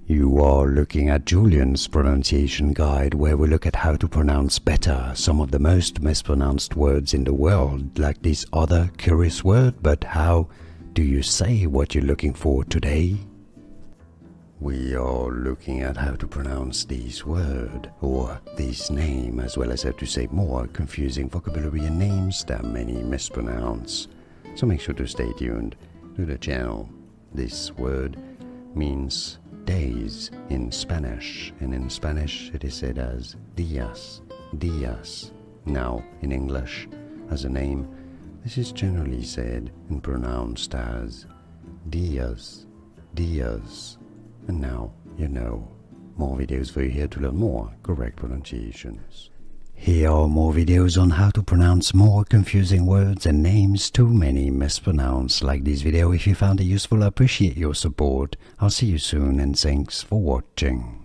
You are looking at Julian's pronunciation guide, where we look at how to pronounce better some of the most mispronounced words in the world, like this other curious word. But how do you say what you're looking for today? We are looking at how to pronounce this word or this name, as well as how to say more confusing vocabulary and names that many mispronounce. So make sure to stay tuned to the channel. This word means days in Spanish, and in Spanish it is said as días, días. Now, in English, as a name, this is generally said and pronounced as días, días. And now you know. More videos for you here to learn more correct pronunciations. Here are more videos on how to pronounce more confusing words and names too many mispronounced. Like this video if you found it useful. I appreciate your support. I'll see you soon, and thanks for watching.